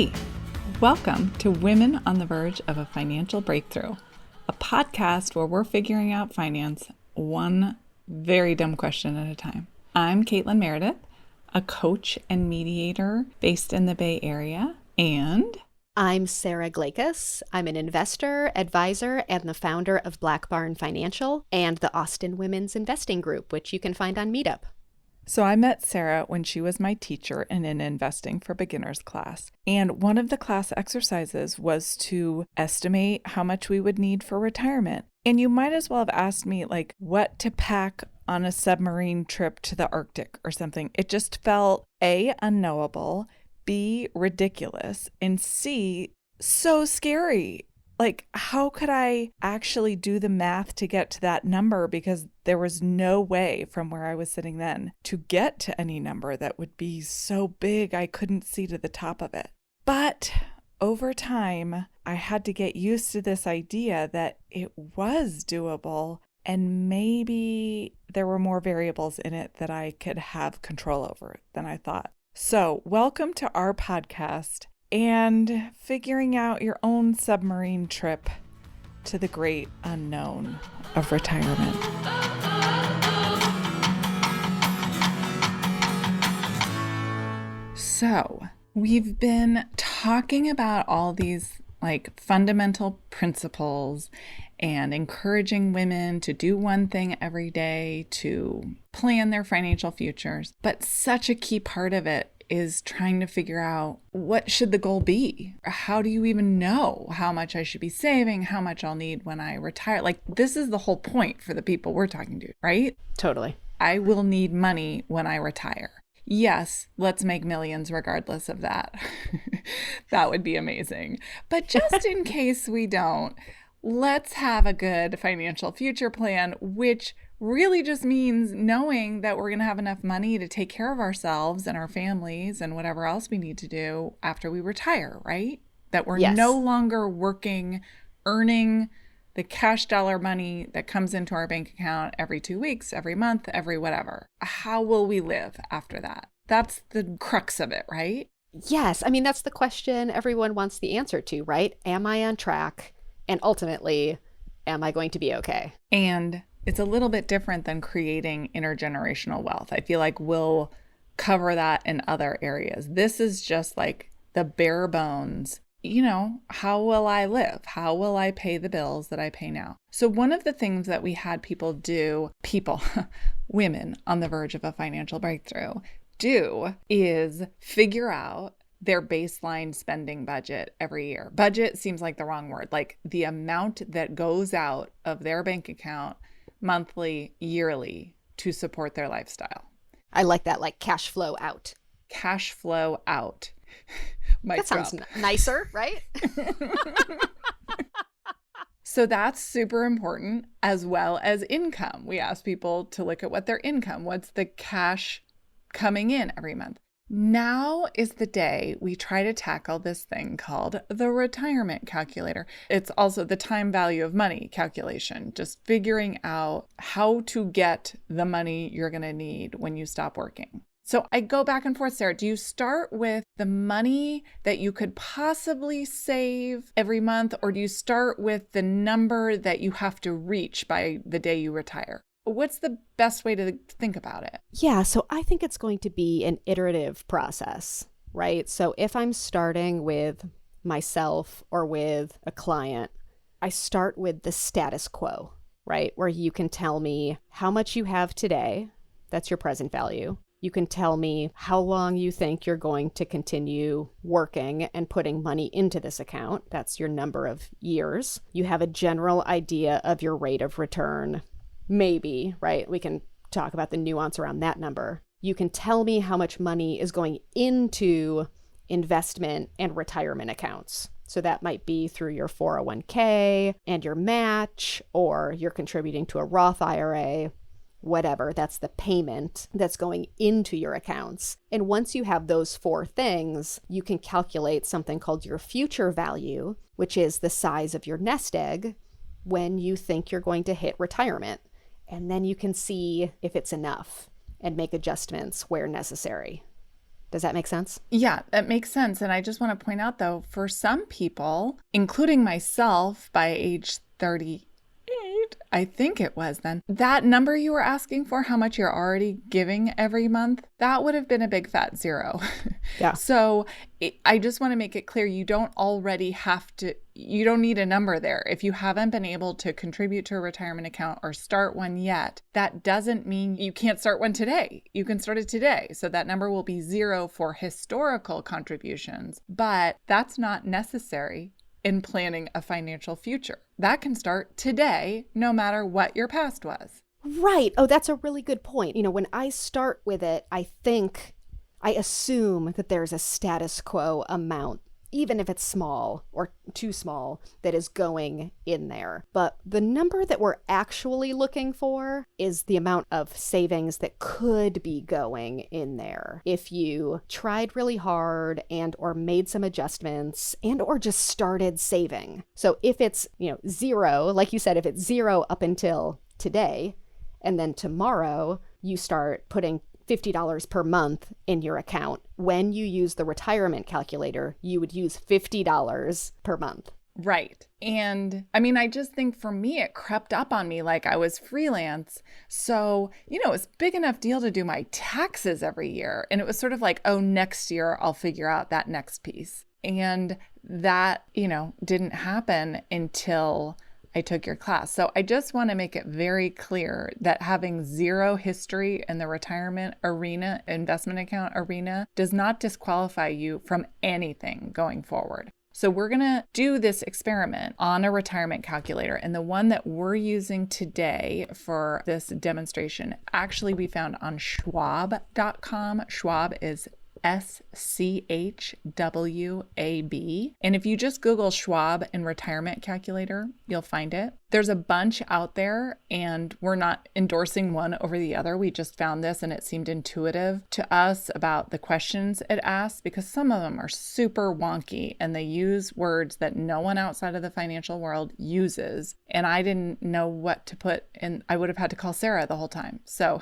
Hey, welcome to Women on the Verge of a Financial Breakthrough, a podcast where we're figuring out finance one very dumb question at a time. I'm Caitlin Meredith, a coach and mediator based in the Bay Area, and I'm Sara Glakis. I'm an investor, advisor, and the founder of Black Barn Financial and the Austin Women's Investing Group, which you can find on Meetup. So I met Sara when she was my teacher in an investing for beginners class. And one of the class exercises was to estimate how much we would need for retirement. And you might as well have asked me like what to pack on a submarine trip to the Arctic or something. It just felt A, unknowable, B, ridiculous, and C, so scary. Like, how could I actually do the math to get to that number? Because there was no way from where I was sitting then to get to any number that would be so big I couldn't see to the top of it. But over time, I had to get used to this idea that it was doable and maybe there were more variables in it that I could have control over than I thought. So, welcome to our podcast and figuring out your own submarine trip to the great unknown of retirement. So, we've been talking about all these like fundamental principles and encouraging women to do one thing every day to plan their financial futures. But such a key part of it is trying to figure out what should the goal be? How do you even know how much I should be saving, how much I'll need when I retire? Like, this is the whole point for the people we're talking to, right? Totally. I will need money when I retire. Yes, let's make millions regardless of that. That would be amazing. But just in case we don't, let's have a good financial future plan, which really just means knowing that we're going to have enough money to take care of ourselves and our families and whatever else we need to do after we retire, right? That we're no longer working, earning the cash dollar money that comes into our bank account every 2 weeks, every month, every whatever. How will we live after that? That's the crux of it, right? Yes. I mean, that's the question everyone wants the answer to, right? Am I on track? And ultimately, am I going to be okay? And it's a little bit different than creating intergenerational wealth. I feel like we'll cover that in other areas. This is just like the bare bones. You know, how will I live? How will I pay the bills that I pay now? So one of the things that we had women on the verge of a financial breakthrough do is figure out their baseline spending budget every year. Budget seems like the wrong word, like the amount that goes out of their bank account monthly, yearly to support their lifestyle. I like that, like cash flow out. Cash flow out. That sounds nicer, right? So that's super important, as well as income. We ask people to look at what their income, what's the cash coming in every month. Now is the day we try to tackle this thing called the retirement calculator. It's also the time value of money calculation, just figuring out how to get the money you're going to need when you stop working. So I go back and forth, Sara. Do you start with the money that you could possibly save every month, or do you start with the number that you have to reach by the day you retire? What's the best way to think about it? Yeah, so I think it's going to be an iterative process, right? So if I'm starting with myself or with a client, I start with the status quo, right? Where you can tell me how much you have today. That's your present value. You can tell me how long you think you're going to continue working and putting money into this account. That's your number of years. You have a general idea of your rate of return. Maybe, right? We can talk about the nuance around that number. You can tell me how much money is going into investment and retirement accounts. So that might be through your 401k and your match, or you're contributing to a Roth IRA, whatever. That's the payment that's going into your accounts. And once you have those four things, you can calculate something called your future value, which is the size of your nest egg when you think you're going to hit retirement. And then you can see if it's enough and make adjustments where necessary. Does that make sense? Yeah, that makes sense. And I just want to point out, though, for some people, including myself by age 38, I think it was then, that number you were asking for, how much you're already giving every month, that would have been a big fat zero. Yeah. So I just want to make it clear, you don't already have to, you don't need a number there. If you haven't been able to contribute to a retirement account or start one yet, that doesn't mean you can't start one today. You can start it today. So that number will be zero for historical contributions, but that's not necessary in planning a financial future. That can start today, no matter what your past was. Right. Oh, that's a really good point. When I start with it, I assume that there's a status quo amount, even if it's small or too small, that is going in there. But the number that we're actually looking for is the amount of savings that could be going in there if you tried really hard and or made some adjustments and or just started saving. So if it's, zero, like you said, if it's zero up until today, and then tomorrow you start putting $50 per month in your account. When you use the retirement calculator, you would use $50 per month. Right. And I mean, I just think for me, it crept up on me like I was freelance. So, it was a big enough deal to do my taxes every year. And it was sort of like, oh, next year I'll figure out that next piece. And that, didn't happen until I took your class. So I just want to make it very clear that having zero history in the retirement arena, investment account arena, does not disqualify you from anything going forward. So we're going to do this experiment on a retirement calculator. And the one that we're using today for this demonstration, actually we found on Schwab.com. Schwab is SCHWAB. And if you just Google Schwab and retirement calculator, you'll find it. There's a bunch out there, and we're not endorsing one over the other. We just found this and it seemed intuitive to us about the questions it asked, because some of them are super wonky and they use words that no one outside of the financial world uses. And I didn't know what to put in. I would have had to call Sarah the whole time. So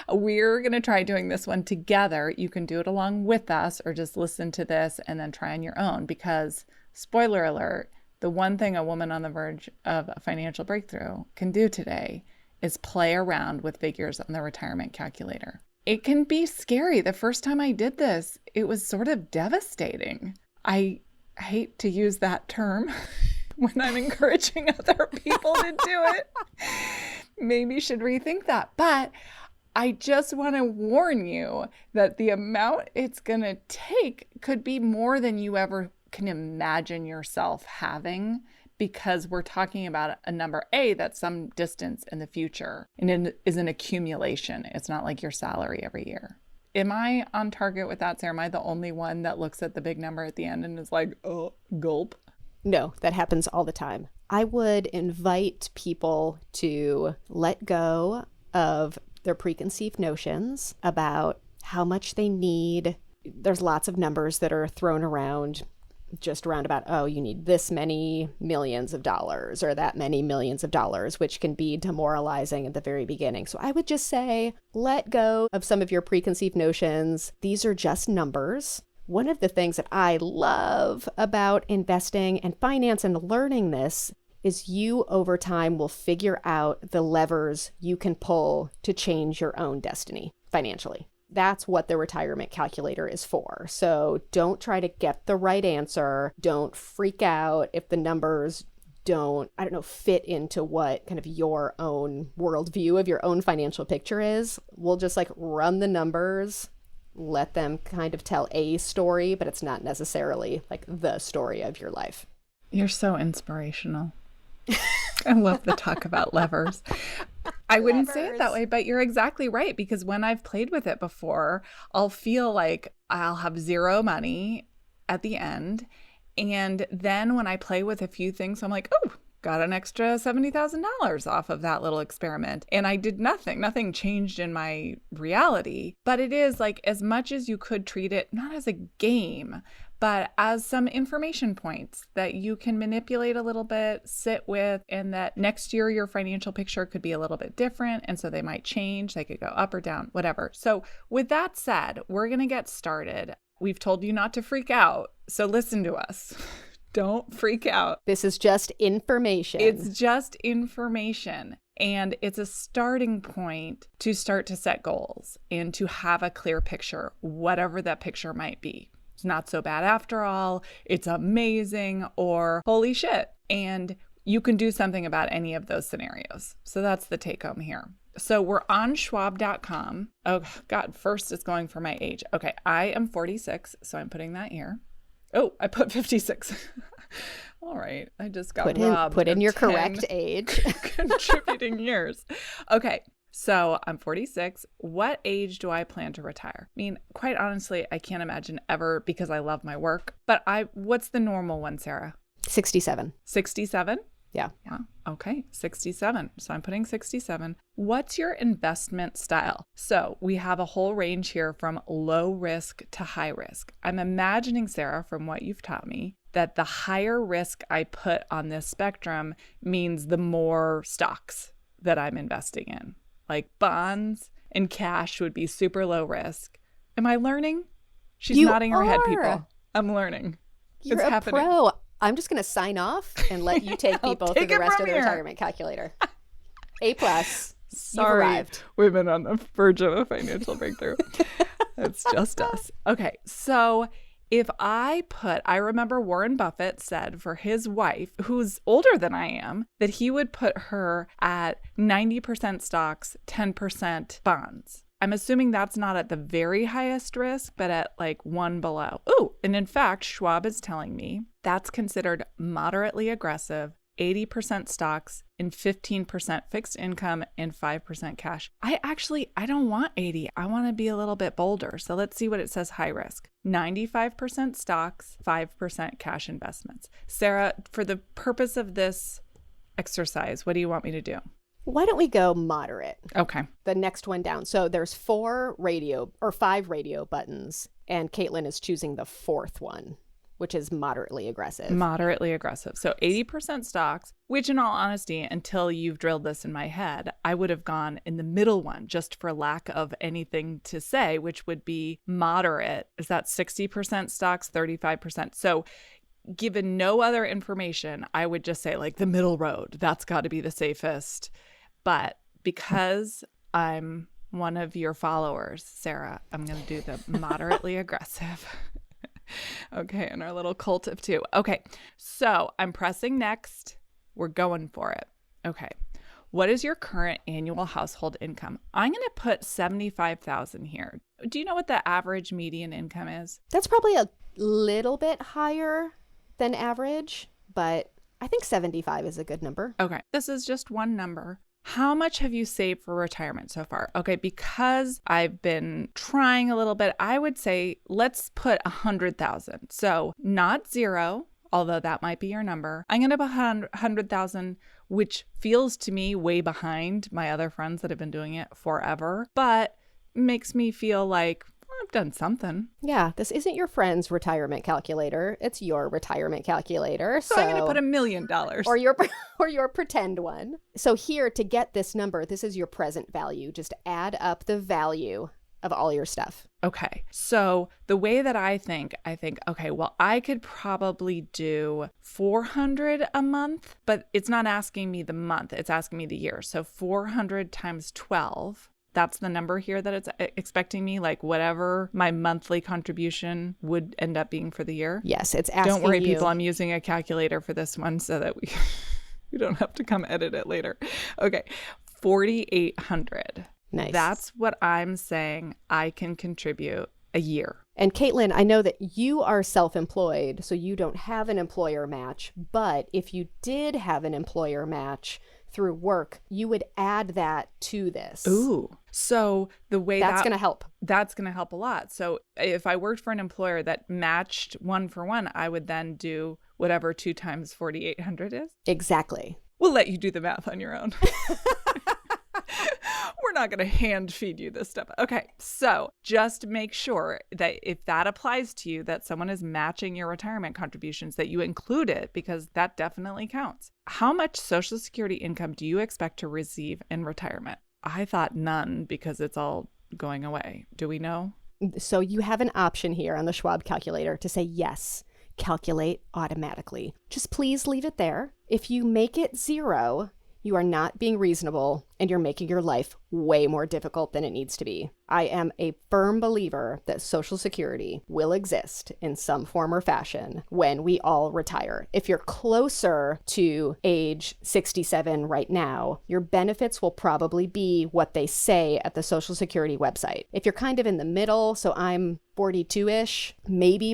we're going to try doing this one together. You can do it along with us or just listen to this and then try on your own, because spoiler alert, the one thing a woman on the verge of a financial breakthrough can do today is play around with figures on the retirement calculator. It can be scary. The first time I did this, it was sort of devastating. I hate to use that term when I'm encouraging other people to do it. Maybe you should rethink that. But I just want to warn you that the amount it's going to take could be more than you ever can imagine yourself having, because we're talking about a number that's some distance in the future, and it is an accumulation. It's not like your salary every year. Am I on target with that, Sarah? Am I the only one that looks at the big number at the end and is like, oh, gulp? No, that happens all the time. I would invite people to let go of their preconceived notions about how much they need. There's lots of numbers that are thrown around, just around about, oh, you need this many millions of dollars or that many millions of dollars, which can be demoralizing at the very beginning. So I would just say, let go of some of your preconceived notions. These are just numbers. One of the things that I love about investing and finance and learning this is you over time will figure out the levers you can pull to change your own destiny financially. That's what the retirement calculator is for. So don't try to get the right answer. Don't freak out if the numbers don't, fit into what kind of your own worldview of your own financial picture is. We'll just run the numbers, let them kind of tell a story, but it's not necessarily the story of your life. You're so inspirational. I love the talk about levers. I wouldn't say it that way, but you're exactly right, because when I've played with it before, I'll feel like I'll have zero money at the end. And then when I play with a few things, I'm like, oh, got an extra $70,000 off of that little experiment. And I did nothing. Nothing changed in my reality. But it is like, as much as you could treat it, not as a game, but as some information points that you can manipulate a little bit, sit with, and that next year your financial picture could be a little bit different. And so they might change. They could go up or down, whatever. So with that said, we're going to get started. We've told you not to freak out. So listen to us. Don't freak out. This is just information. It's just information. And it's a starting point to start to set goals and to have a clear picture, whatever that picture might be. It's not so bad after all. It's amazing, or holy shit. And you can do something about any of those scenarios. So that's the take home here. So we're on schwab.com. Oh God, first it's going for my age. Okay, I am 46, so I'm putting that here. Oh, I put 56. All right. I just got robbed. Put in your correct age. Contributing years. Okay. So I'm 46. What age do I plan to retire? I mean, quite honestly, I can't imagine ever, because I love my work. But what's the normal one, Sarah? 67. 67? Yeah. Yeah. Okay. 67. So I'm putting 67. What's your investment style? So we have a whole range here from low risk to high risk. I'm imagining, Sarah, from what you've taught me, that the higher risk I put on this spectrum means the more stocks that I'm investing in. Like bonds and cash would be super low risk. Am I learning? She's nodding her head, people. I'm learning. You're it's a happening. pro. I'm just going to sign off and let you take people through the rest of the retirement calculator. A+. Sorry. You've arrived. We've been on the verge of a financial breakthrough. It's just us. Okay. So if I remember Warren Buffett said for his wife, who's older than I am, that he would put her at 90% stocks, 10% bonds. I'm assuming that's not at the very highest risk, but at like one below. Oh, and in fact, Schwab is telling me that's considered moderately aggressive, 80% stocks and 15% fixed income and 5% cash. I don't want 80. I want to be a little bit bolder. So let's see what it says high risk. 95% stocks, 5% cash investments. Sarah, for the purpose of this exercise, what do you want me to do? Why don't we go moderate? Okay. The next one down. So there's 5 radio buttons, and Caitlin is choosing the 4th one, which is moderately aggressive. Moderately aggressive. So 80% stocks, which in all honesty, until you've drilled this in my head, I would have gone in the middle one just for lack of anything to say, which would be moderate. Is that 60% stocks, 35%? So given no other information, I would just say like the middle road. That's got to be the safest. But because I'm one of your followers, Sarah, I'm going to do the moderately aggressive. Okay, and our little cult of 2. Okay, so I'm pressing next. We're going for it. Okay, what is your current annual household income? I'm going to put $75,000 here. Do you know what the average median income is? That's probably a little bit higher than average, but I think 75 is a good number. Okay, this is just one number. How much have you saved for retirement so far? Okay, because I've been trying a little bit, I would say let's put 100,000. So not 0, although that might be your number. I'm going to put 100,000, which feels to me way behind my other friends that have been doing it forever, but makes me feel like I've done something. Yeah, this isn't your friend's retirement calculator. It's your retirement calculator. So I'm going to put $1 million. Or your pretend one. So here, to get this number, this is your present value. Just add up the value of all your stuff. Okay. So the way that I think, okay, well, I could probably do 400 a month, but it's not asking me the month. It's asking me the year. So 400 times 12. That's the number here that it's expecting me, like whatever my monthly contribution would end up being for the year. Yes, it's asking you. Don't worry, people. I'm using a calculator for this one so that we don't have to come edit it later. Okay, 4,800. Nice. That's what I'm saying I can contribute a year. And Caitlin, I know that you are self-employed, so you don't have an employer match. But if you did have an employer match through work, you would add that to this. Ooh. So the way that's going to help. That's going to help a lot. So if I worked for an employer that matched 1 for 1, I would then do whatever 2 times 4,800 is. Exactly. We'll let you do the math on your own. We're not going to hand feed you this stuff. Okay. So just make sure that if that applies to you, that someone is matching your retirement contributions, that you include it, because that definitely counts. How much Social Security income do you expect to receive in retirement? I thought none, because it's all going away. Do we know? So you have an option here on the Schwab calculator to say yes. Calculate automatically. Just please leave it there. If you make it 0, you are not being reasonable and you're making your life way more difficult than it needs to be. I am a firm believer that Social Security will exist in some form or fashion when we all retire. If you're closer to age 67 right now, your benefits will probably be what they say at the Social Security website. If you're kind of in the middle, so I'm 42-ish, maybe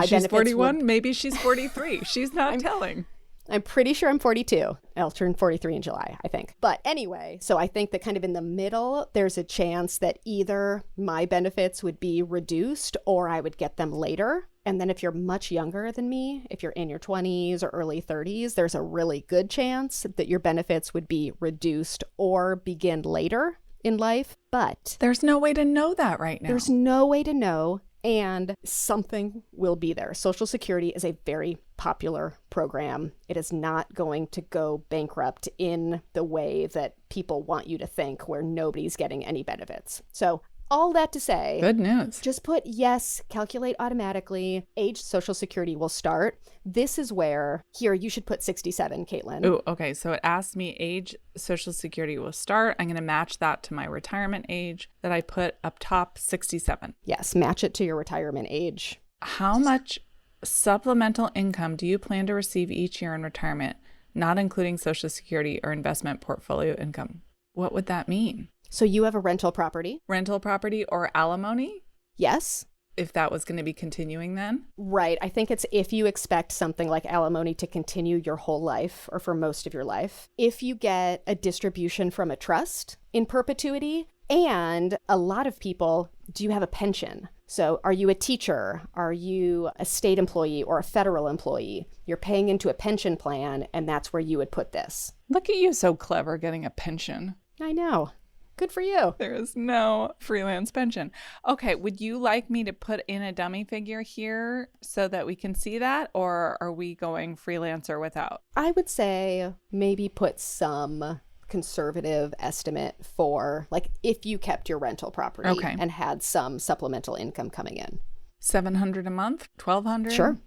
she's 41, maybe she's 43. She's not telling. I'm pretty sure I'm 42. I'll turn 43 in July, I think. But anyway, so I think that kind of in the middle, there's a chance that either my benefits would be reduced or I would get them later. And then if you're much younger than me, if you're in your 20s or early 30s, there's a really good chance that your benefits would be reduced or begin later in life. But there's no way to know that right now. There's no way to know. And something will be there. Social Security is a very popular program. It is not going to go bankrupt in the way that people want you to think, where nobody's getting any benefits. So all that to say, good news. Just put yes, calculate automatically. Age Social Security will start. This is where, here, you should put 67, Caitlin. Oh, okay. So it asked me age Social Security will start. I'm going to match that to my retirement age that I put up top, 67. Yes, match it to your retirement age. How much supplemental income do you plan to receive each year in retirement, not including Social Security or investment portfolio income? What would that mean? So you have a rental property? Rental property or alimony? Yes. If that was going to be continuing then? Right. I think it's if you expect something like alimony to continue your whole life or for most of your life. If you get a distribution from a trust in perpetuity, and a lot of people, do you have a pension? So are you a teacher? Are you a state employee or a federal employee? You're paying into a pension plan, and that's where you would put this. Look at you, so clever, getting a pension. I know. Good for you. There is no freelance pension. Okay, would you like me to put in a dummy figure here so that we can see that? Or are we going freelancer without? I would say maybe put some conservative estimate for, like, if you kept your rental property and had some supplemental income coming in. $700 a month? $1,200? Sure.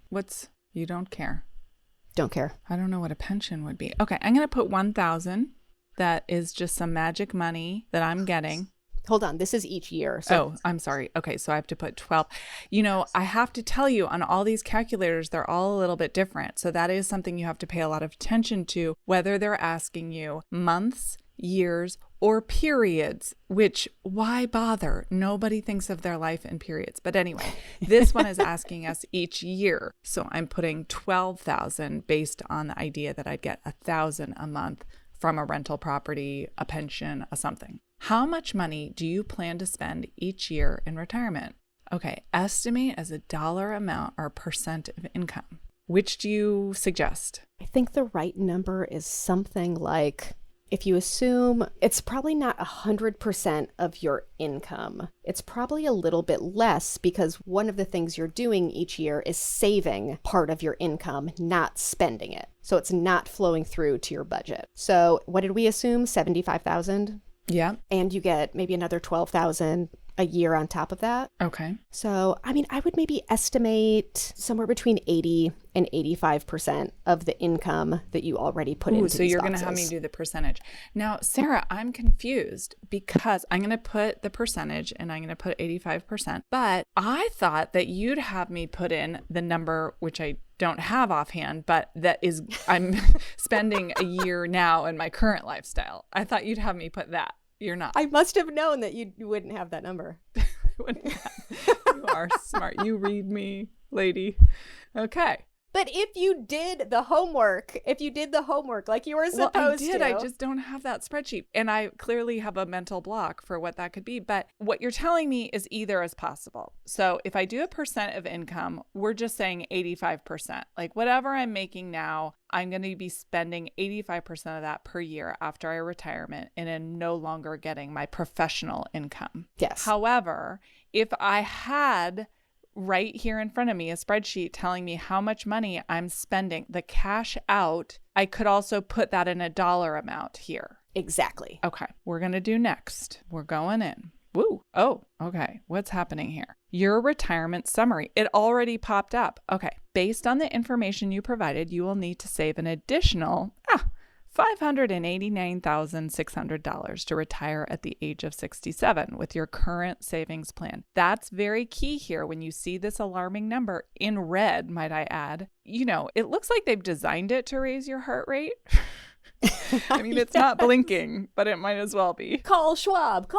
You don't care? Don't care. I don't know what a pension would be. Okay, I'm going to put $1,000. That is just some magic money that I'm getting. Hold on. This is each year. So. Oh, I'm sorry. Okay. So I have to put 12. I have to tell you, on all these calculators, they're all a little bit different. So that is something you have to pay a lot of attention to, whether they're asking you months, years, or periods, which why bother? Nobody thinks of their life in periods. But anyway, this one is asking us each year. So I'm putting 12,000 based on the idea that I'd get 1,000 a month from a rental property, a pension, a something. How much money do you plan to spend each year in retirement? Okay, estimate as a dollar amount or percent of income. Which do you suggest? I think the right number is something like, if you assume it's probably not 100% of your income, it's probably a little bit less, because one of the things you're doing each year is saving part of your income, not spending it. So it's not flowing through to your budget. So what did we assume? 75,000? Yeah. And you get maybe another 12,000 a year on top of that. Okay. So, I would maybe estimate somewhere between 80 and 85% of the income that you already put into these boxes. So you're going to have me do the percentage. Now, Sarah, I'm confused because I'm going to put the percentage and I'm going to put 85%. But I thought that you'd have me put in the number, which I don't have offhand, but that is, I'm spending a year now in my current lifestyle. I thought you'd have me put that. You're not. I must have known that you wouldn't have that number. You are smart. You read me, lady. Okay. But if you did the homework like you were supposed to. Well, I did. I just don't have that spreadsheet. And I clearly have a mental block for what that could be. But what you're telling me is either is possible. So if I do a percent of income, we're just saying 85%. Like whatever I'm making now, I'm going to be spending 85% of that per year after I retirement and am no longer getting my professional income. Yes. However, if I had right here in front of me a spreadsheet telling me how much money I'm spending, the cash out, I could also put that in a dollar amount here. Exactly. Okay, we're going to do next. We're going in. Woo. Oh, okay. What's happening here? Your retirement summary. It already popped up. Okay. Based on the information you provided, you will need to save an additional $589,600 to retire at the age of 67 with your current savings plan. That's very key here. When you see this alarming number in red, might I add, it looks like they've designed it to raise your heart rate. I mean, it's not blinking, but it might as well be. Call Schwab.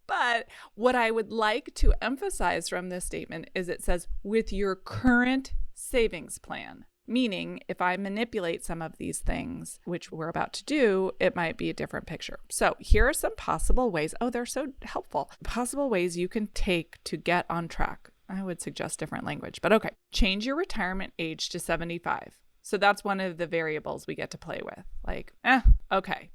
But what I would like to emphasize from this statement is it says with your current savings plan. Meaning, if I manipulate some of these things, which we're about to do, it might be a different picture. So here are some possible ways. Oh, they're so helpful. Possible ways you can take to get on track. I would suggest different language, but okay. Change your retirement age to 75. So that's one of the variables we get to play with. Like, okay,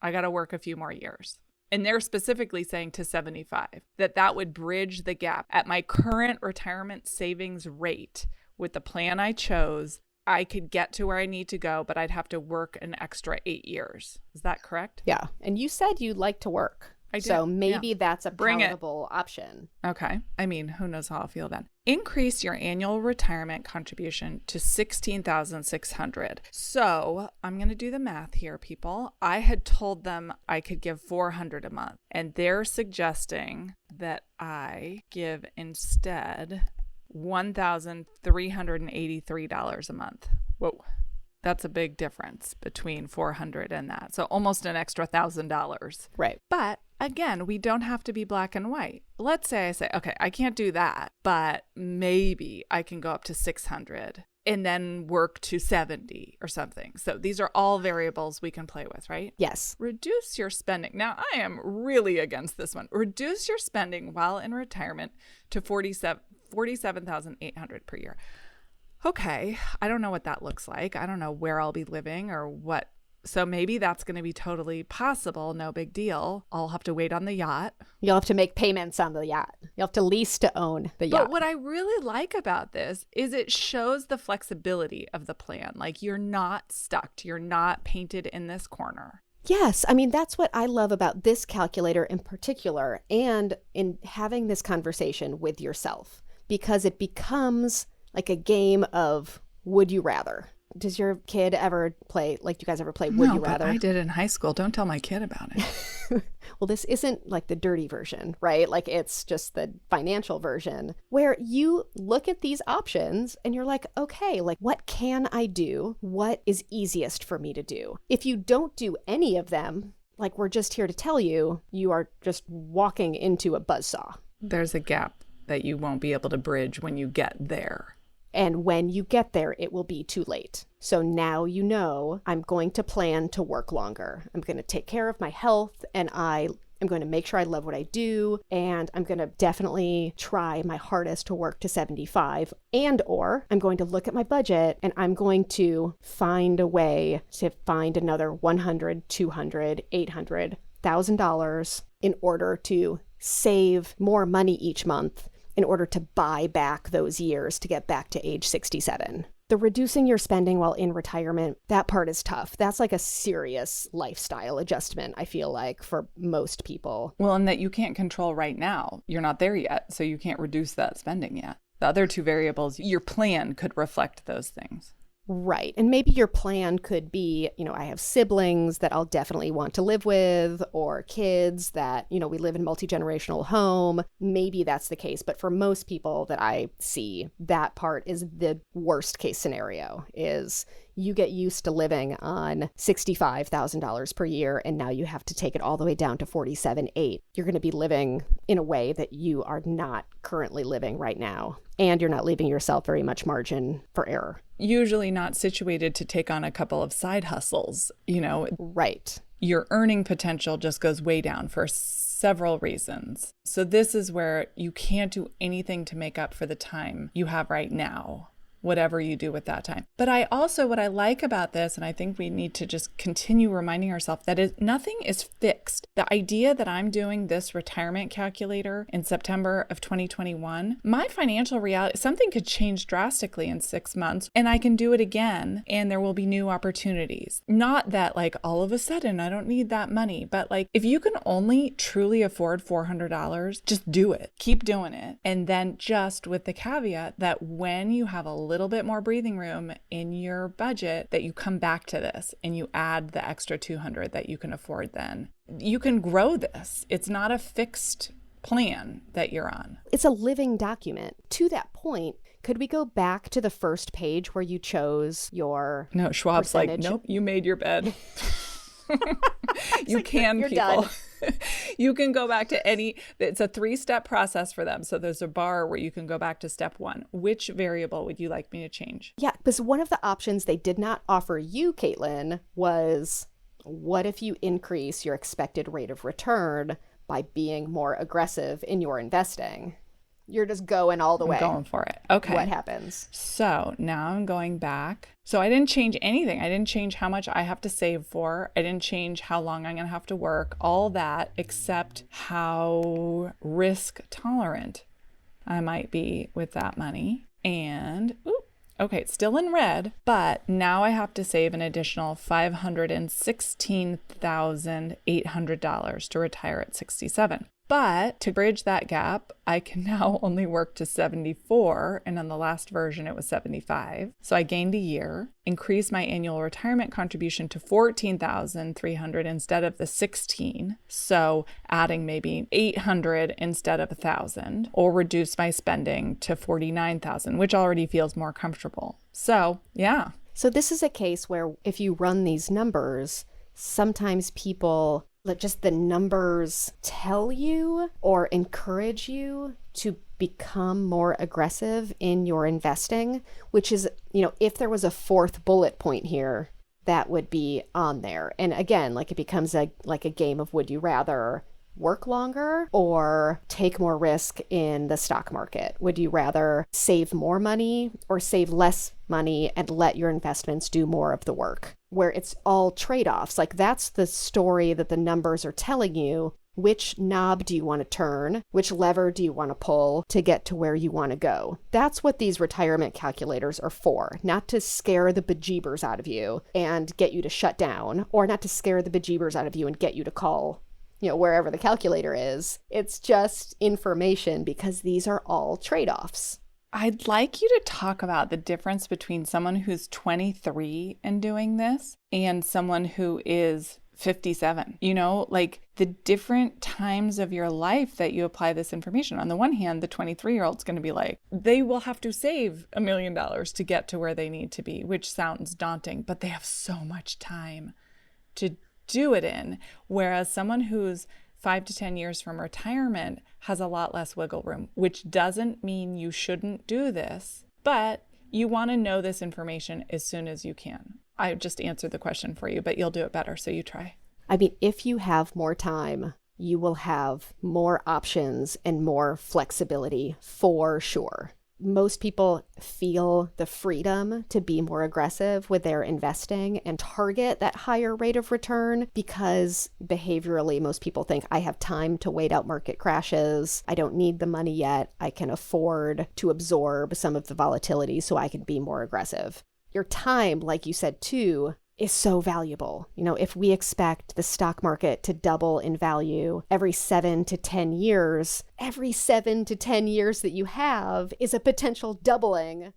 I got to work a few more years. And they're specifically saying to 75, that would bridge the gap. At my current retirement savings rate, with the plan I chose, I could get to where I need to go, but I'd have to work an extra 8 years. Is that correct? Yeah. And you said you'd like to work. I did. So maybe that's a Bring palatable option. Okay. I mean, who knows how I'll feel then. Increase your annual retirement contribution to $16,600. So I'm going to do the math here, people. I had told them I could give $400 a month, and they're suggesting that I give instead $1,383 a month. Whoa. That's a big difference between 400 and that. So almost an extra $1,000. Right. But again, we don't have to be black and white. Let's say I say, okay, I can't do that, but maybe I can go up to 600 and then work to 70 or something. So these are all variables we can play with, right? Yes. Reduce your spending. Now, I am really against this one. Reduce your spending while in retirement to $47,800 per year. Okay, I don't know what that looks like. I don't know where I'll be living or what. So maybe that's going to be totally possible. No big deal. I'll have to wait on the yacht. You'll have to make payments on the yacht. You'll have to lease to own the yacht. But what I really like about this is it shows the flexibility of the plan. Like you're not stuck. You're not painted in this corner. Yes. I mean, that's what I love about this calculator in particular and in having this conversation with yourself, because it becomes like a game of would you rather. Does your kid ever play, like, do you guys ever play Would You Rather? But I did in high school. Don't tell my kid about it. Well, this isn't like the dirty version, right? Like it's just the financial version where you look at these options and you're like, okay, like what can I do? What is easiest for me to do? If you don't do any of them, like we're just here to tell you, you are just walking into a buzzsaw. There's a gap that you won't be able to bridge when you get there. And when you get there, it will be too late. So now you know I'm going to plan to work longer. I'm going to take care of my health, and I am going to make sure I love what I do. And I'm going to definitely try my hardest to work to 75. Or I'm going to look at my budget and I'm going to find a way to find another $100, $200, $800, $1,000 in order to save more money each month, in order to buy back those years to get back to age 67. The reducing your spending while in retirement, that part is tough. That's like a serious lifestyle adjustment, I feel like, for most people. Well, and that you can't control right now. You're not there yet, so you can't reduce that spending yet. The other two variables, your plan could reflect those things. Right. And maybe your plan could be, I have siblings that I'll definitely want to live with, or kids that, we live in a multi-generational home. Maybe that's the case. But for most people that I see, that part is the worst case scenario is you get used to living on $65,000 per year, and now you have to take it all the way down to $47,800. You're going to be living in a way that you are not currently living right now, and you're not leaving yourself very much margin for error. Usually not situated to take on a couple of side hustles, Right. Your earning potential just goes way down for several reasons. So this is where you can't do anything to make up for the time you have right now, whatever you do with that time. But what I like about this, and I think we need to just continue reminding ourselves that nothing is fixed. The idea that I'm doing this retirement calculator in September of 2021, my financial reality, something could change drastically in 6 months, and I can do it again, and there will be new opportunities. Not that all of a sudden I don't need that money, but if you can only truly afford $400, just do it. Keep doing it. And then just with the caveat that when you have a little bit more breathing room in your budget, that you come back to this and you add the extra $200 that you can afford. Then you can grow this. It's not a fixed plan that you're on. It's a living document. To that point, could we go back to the first page where you chose your No, Schwab's percentage? Nope, you made your bed. You can, you're people. done. You can go back to it's a 3-step process for them. So there's a bar where you can go back to step 1. Which variable would you like me to change? Yeah, because one of the options they did not offer you, Caitlin, was what if you increase your expected rate of return by being more aggressive in your investing? You're just going all the way. I'm going for it. Okay. What happens? So now I'm going back. So I didn't change anything. I didn't change how much I have to save for. I didn't change how long I'm going to have to work, all that, except how risk tolerant I might be with that money. And, okay, it's still in red, but now I have to save an additional $516,800 to retire at 67. But to bridge that gap, I can now only work to 74, and on the last version it was 75. So I gained a year, increased my annual retirement contribution to $14,300 instead of the $16. So adding maybe $800 instead of $1,000, or reduce my spending to $49,000, which already feels more comfortable. So yeah. So this is a case where if you run these numbers, sometimes people let just the numbers tell you or encourage you to become more aggressive in your investing, which is, if there was a 4th bullet point here, that would be on there. And again, it becomes a game of would you rather work longer or take more risk in the stock market? Would you rather save more money or save less money and let your investments do more of the work? Where it's all trade-offs. That's the story that the numbers are telling you. Which knob do you want to turn? Which lever do you want to pull to get to where you want to go? That's what these retirement calculators are for. Not to scare the bejeebers out of you and get you to shut down, or not to scare the bejeebers out of you and get you to call wherever the calculator is. It's just information, because these are all trade-offs. I'd like you to talk about the difference between someone who's 23 and doing this and someone who is 57. The different times of your life that you apply this information. On the one hand, the 23-year-old's going to be they will have to save $1 million to get to where they need to be, which sounds daunting, but they have so much time to do it in. Whereas someone who's 5 to 10 years from retirement has a lot less wiggle room, which doesn't mean you shouldn't do this, but you want to know this information as soon as you can. I just answered the question for you, but you'll do it better, so you try. If you have more time, you will have more options and more flexibility for sure. Most people feel the freedom to be more aggressive with their investing and target that higher rate of return because behaviorally, most people think, I have time to wait out market crashes. I don't need the money yet. I can afford to absorb some of the volatility so I can be more aggressive. Your time, like you said too, is so valuable. If we expect the stock market to double in value every 7 to 10 years, every 7 to 10 years that you have is a potential doubling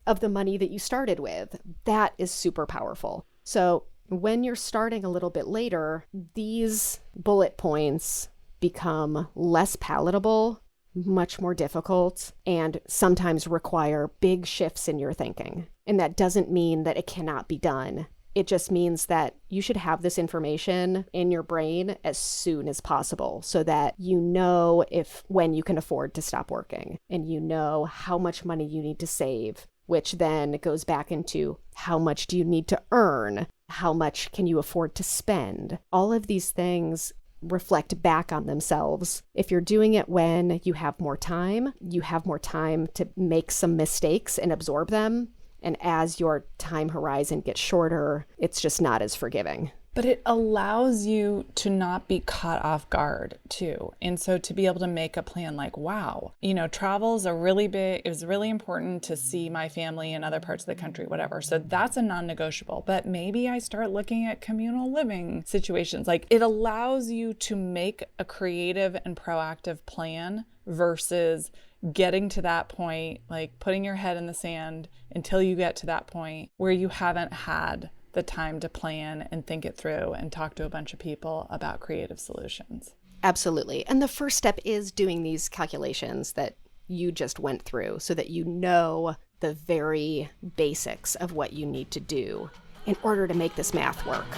of the money that you started with. That is super powerful. So when you're starting a little bit later, these bullet points become less palatable, much more difficult, and sometimes require big shifts in your thinking. And that doesn't mean that it cannot be done. It just means that you should have this information in your brain as soon as possible so that you know when you can afford to stop working and you know how much money you need to save, which then goes back into how much do you need to earn? How much can you afford to spend? All of these things reflect back on themselves. If you're doing it when you have more time to make some mistakes and absorb them. And as your time horizon gets shorter, it's just not as forgiving. But it allows you to not be caught off guard too. And so to be able to make a plan like, wow, travel is it was really important to see my family in other parts of the country, whatever. So that's a non-negotiable. But maybe I start looking at communal living situations. Like, it allows you to make a creative and proactive plan versus getting to that point, like putting your head in the sand until you get to that point where you haven't had the time to plan and think it through and talk to a bunch of people about creative solutions. Absolutely. And the first step is doing these calculations that you just went through so that you know the very basics of what you need to do in order to make this math work.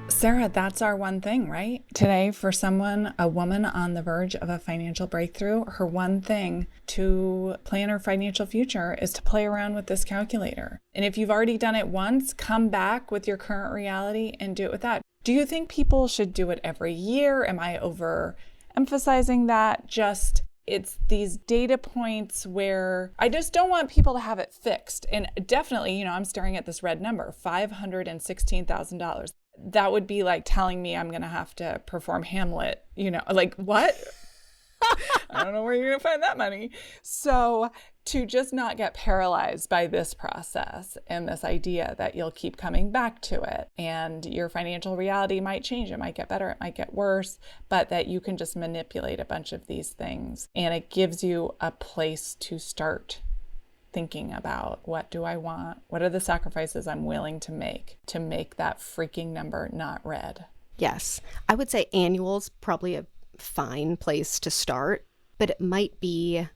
Sara, that's our one thing, right? Today, for a woman on the verge of a financial breakthrough, her one thing to plan her financial future is to play around with this calculator. And if you've already done it once, come back with your current reality and do it with that. Do you think people should do it every year? Am I overemphasizing that? It's these data points where I just don't want people to have it fixed. And definitely, I'm staring at this red number, $516,000. That would be like telling me I'm going to have to perform Hamlet, like what? I don't know where you're going to find that money. So to just not get paralyzed by this process and this idea that you'll keep coming back to it and your financial reality might change. It might get better. It might get worse, but that you can just manipulate a bunch of these things. And it gives you a place to start thinking about, what do I want? What are the sacrifices I'm willing to make that freaking number not red? Yes. I would say annual's probably a fine place to start, but it might be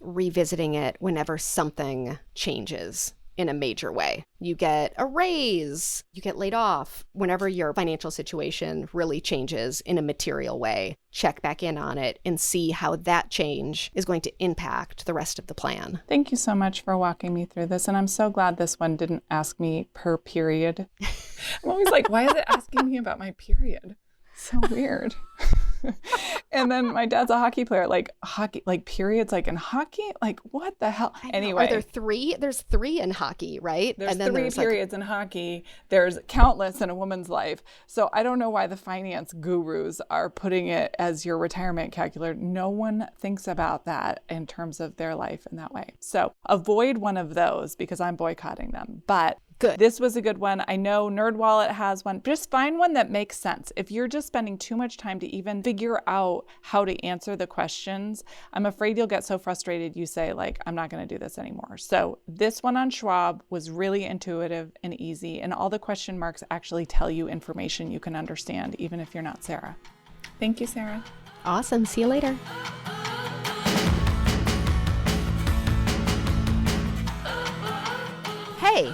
revisiting it whenever something changes in a major way. You get a raise, you get laid off. Whenever your financial situation really changes in a material way, check back in on it and see how that change is going to impact the rest of the plan. Thank you so much for walking me through this. And I'm so glad this one didn't ask me per period. I'm always like, why is it asking me about my period? So weird. And then my dad's a hockey player, like periods, like in hockey, like what the hell? Anyway, are there three? There's 3 in hockey, right? There's 3 periods in hockey. There's countless in a woman's life. So I don't know why the finance gurus are putting it as your retirement calculator. No one thinks about that in terms of their life in that way. So avoid one of those because I'm boycotting them. But good. This was a good one. I know NerdWallet has one. Just find one that makes sense. If you're just spending too much time to even figure out how to answer the questions, I'm afraid you'll get so frustrated you say, like, I'm not going to do this anymore. So this one on Schwab was really intuitive and easy, and all the question marks actually tell you information you can understand, even if you're not Sara. Thank you, Sara. Awesome. See you later. Hey,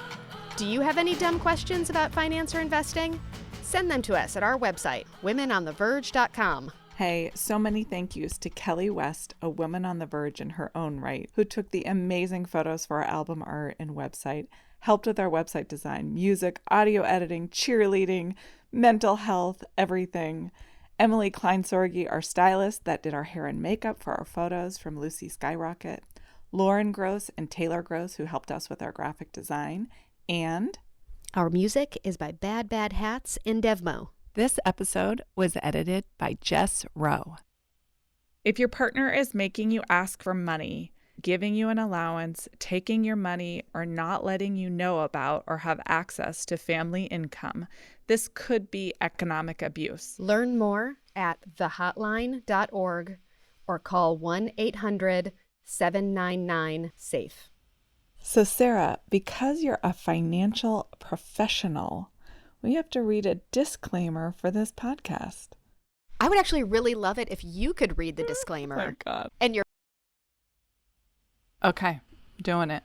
do you have any dumb questions about finance or investing? Send them to us at our website, womenontheverge.com. Hey, so many thank yous to Kelly West, a woman on the verge in her own right, who took the amazing photos for our album art and website, helped with our website design, music, audio editing, cheerleading, mental health, everything. Emily Kleinsorgi, our stylist that did our hair and makeup for our photos from Lucy Skyrocket. Lauren Gross and Taylor Gross, who helped us with our graphic design. And our music is by Bad Bad Hats in Devmo. This episode was edited by Jess Rowe. If your partner is making you ask for money, giving you an allowance, taking your money, or not letting you know about or have access to family income, this could be economic abuse. Learn more at thehotline.org or call 1-800-799-SAFE. So Sara, because you're a financial professional, we have to read a disclaimer for this podcast. I would actually really love it if you could read the discllaimer. Oh my God. And your Okay, doing it.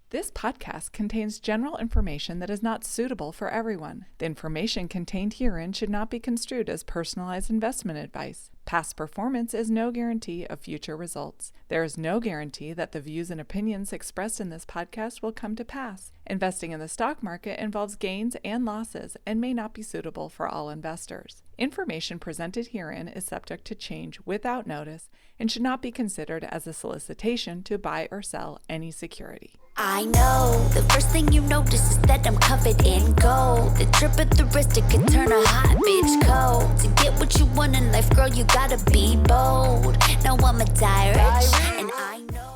This podcast contains general information that is not suitable for everyone. The information contained herein should not be construed as personalized investment advice. Past performance is no guarantee of future results. There is no guarantee that the views and opinions expressed in this podcast will come to pass. Investing in the stock market involves gains and losses and may not be suitable for all investors. Information presented herein is subject to change without notice and should not be considered as a solicitation to buy or sell any security. I know, the first thing you notice is that I'm covered in gold. The drip of the wrist, it could turn a hot bitch cold. To get what you want in life, girl, you gotta be bold. No, I'm a direct, and I know